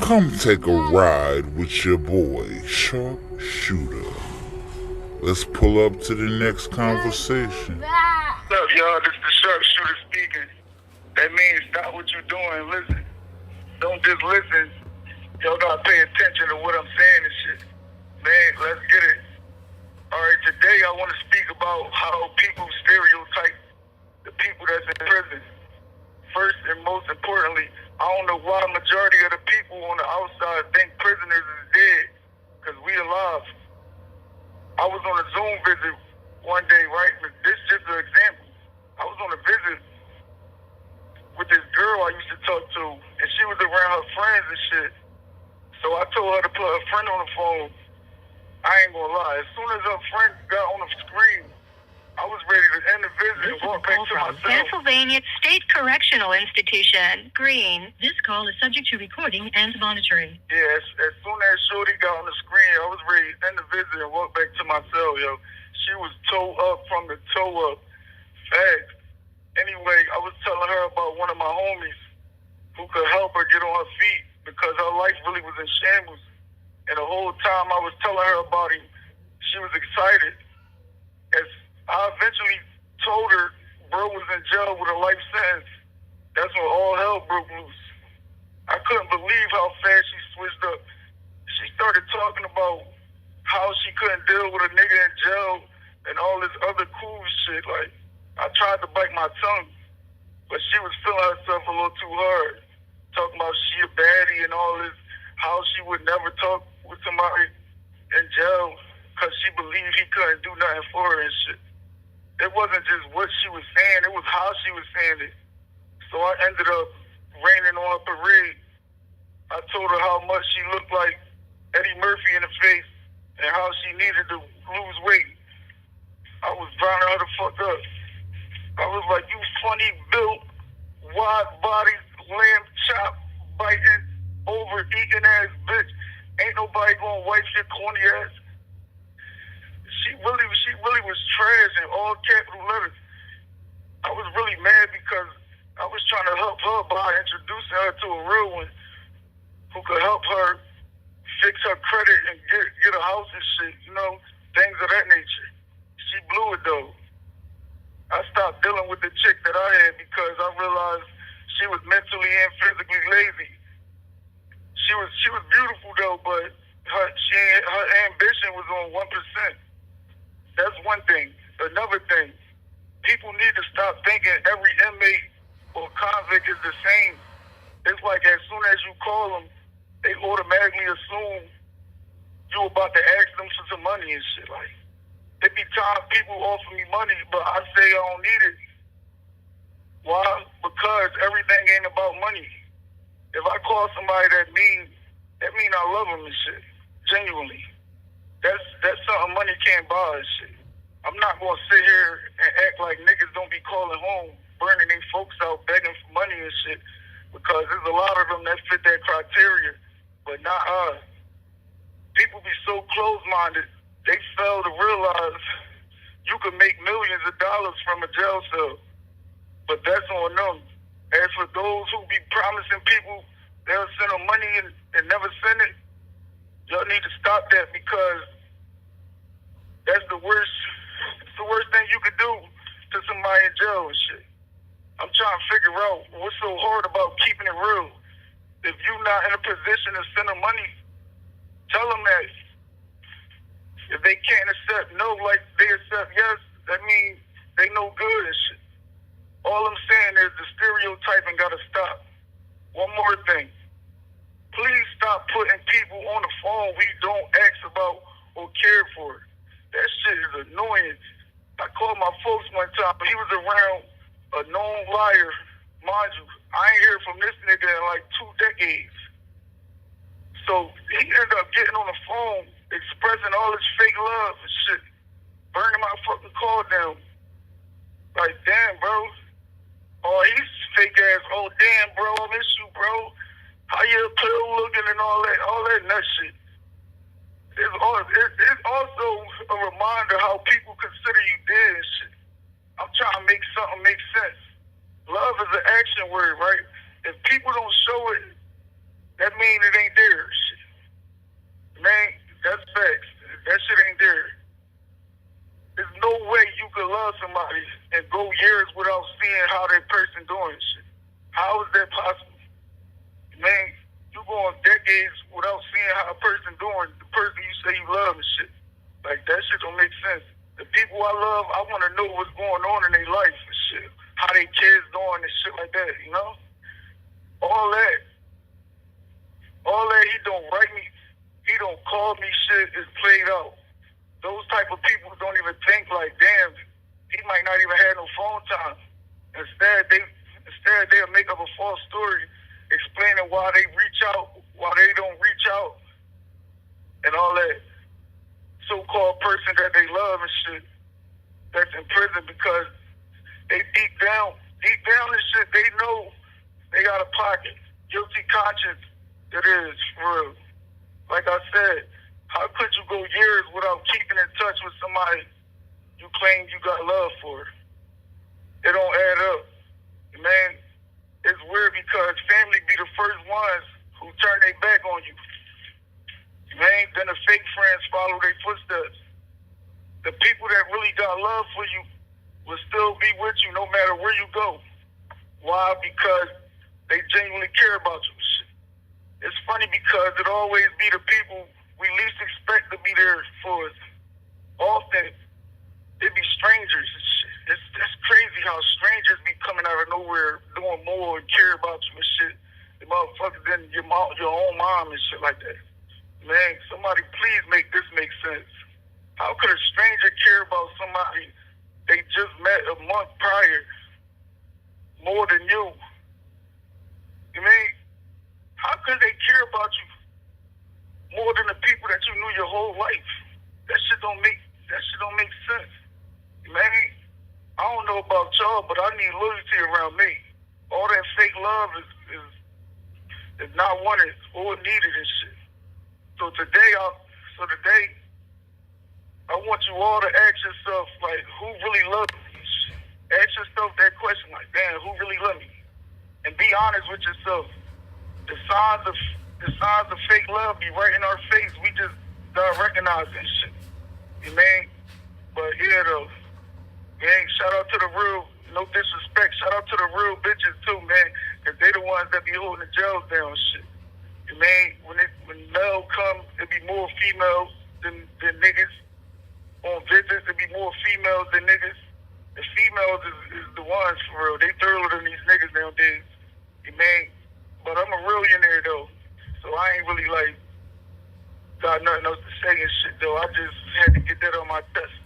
Come take a ride with your boy, Shoota. Let's pull up to the next conversation. What's up, y'all? This is the Sharpshooter speaking. That means stop what you're doing and listen. Don't just listen. Y'all gotta pay attention to what I'm saying and shit. Man, let's get it. Alright, today I want to speak about how people stereotype the people that's in prison. First and most importantly, I don't know why the majority of the people on the outside think prisoners is dead, because we alive. I was on a Zoom visit one day, right? This is just an example. I was on a visit with this girl I used to talk to, and she was around her friends and shit. So I told her to put her friend on the phone. I ain't gonna lie. As soon as her friend got on the screen, I was ready to end the visit and walk back to my cell. Pennsylvania State Correctional Institution. Green. This call is subject to recording and monitoring. Yeah, as soon as Shorty got on the screen, I was ready to end the visit and walk back to my cell, yo. She was toe up from the toe up. Fast. Anyway, I was telling her about one of my homies who could help her get on her feet because her life really was in shambles. And the whole time I was telling her about him, she was excited. As I eventually told her bro was in jail with a life sentence, that's when all hell broke loose. I couldn't believe how fast she switched up. She started talking about how she couldn't deal with a nigga in jail and all this other cool shit. Like, I tried to bite my tongue, but she was feeling herself a little too hard. Talking about she a baddie and all this, how she would never talk with somebody in jail because she believed he couldn't do nothing for her and shit. It wasn't just what she was saying, it was how she was saying it. So I ended up raining on her parade. I told her how much she looked like Eddie Murphy in the face and how she needed to lose weight. I was drowning her the fuck up. I was like, you funny built, wide body, lamb chop, biting, overeating ass bitch. Ain't nobody gonna wipe your corny ass. She really was trash in all capital letters. I was really mad because I was trying to help her by introducing her to a real one who could help her fix her credit and get a house and shit, you know, things of that nature. She blew it though. I stopped dealing with the chick that I had because I realized she was mentally and physically lazy. She was beautiful though, but her ambition was on 1%. That's one thing. Another thing, people need to stop thinking every inmate or convict is the same. It's like as soon as you call them, they automatically assume you about to ask them for some money and shit. Like, there be times people offer me money, but I say I don't need it. Why? Because everything ain't about money. If I call somebody that mean I love them and shit, genuinely. That's something money can't buy and shit. I'm not gonna sit here and act like niggas don't be calling home, burning their folks out, begging for money and shit, because there's a lot of them that fit that criteria, but not us. People be so close-minded, they fail to realize you can make millions of dollars from a jail cell, but that's on them. As for those who be promising people they'll send them money and never send it, y'all need to stop that because that's the worst thing you could do to somebody in jail and shit. I'm trying to figure out what's so hard about keeping it real. If you're not in a position to send them money, tell them that. If they can't accept no like they accept yes, that means they no good and shit. All I'm saying is the stereotyping gotta stop. One more thing. Please stop putting people on the phone we don't ask about or care for. That shit is annoying. I called my folks one time, but he was around a known liar. Mind you, I ain't heard from this nigga in like 2 decades. So he ended up getting on the phone, expressing all his fake love and shit, burning my fucking call down. Like, damn, bro. Oh, he's fake ass. Oh, damn, bro, I miss you, bro. How your pill looking and all that nut shit. It's also a reminder how people consider you dead and shit. I'm trying to make something make sense. Love is an action word, right? If people don't show it, that mean it ain't there. Shit. Man, that's facts. That shit ain't there. There's no way you could love somebody and go years without seeing how that person doing shit. How is that possible? Man, you going decades without seeing how a person doing, the person you say you love and shit. Like, that shit don't make sense. The people I love, I want to know what's going on in their life and shit. How they kids doing and shit like that, you know? All that, he don't write me, he don't call me, shit is played out. Those type of people don't even think like, damn, he might not even have no phone time. Instead, they'll make up a false story explaining why they reach out, why they don't reach out, and all that. So-called person that they love and shit that's in prison because they deep down and shit, they know they got a pocket. Guilty conscience, it is, for real. Like I said, how could you go years without keeping in touch with somebody you claim you got love for? It don't add up. Man, it's weird because family be the first ones who turn their back on you. Man, then the fake friends follow their footsteps. The people that really got love for you will still be with you no matter where you go. Why? Because they genuinely care about you. It's funny because it always be the people we least expect to be there for us. Often, it be strangers. It's crazy how strangers be coming out of nowhere doing more and care about you and shit. The motherfuckers than your own mom and shit like that. Man, somebody please make this make sense. How could a stranger care about somebody they just met a month prior more than you? You mean, how could they care about you more than the people that you knew your whole life? That shit don't make sense. Man, I don't know about y'all, but I need loyalty around me. All that fake love is not wanted or needed and shit. So today, I want you all to ask yourself, like, who really loves me? Ask yourself that question, like, damn, who really loves me? And be honest with yourself. The signs of fake love be right in our face. We just don't recognize that shit. You mean? But yeah, though, man, shout out to the real, no disrespect, shout out to the real bitches too, man, because they the ones that be holding the jails down and shit. You mean, when male come, it be more females than niggas. On visits, it be more females than niggas. The females is the ones, for real. They thorough than these niggas nowadays. You mean? But I'm a millionaire, though. So I ain't really, like, got nothing else to say and shit, though. I just had to get that on my chest.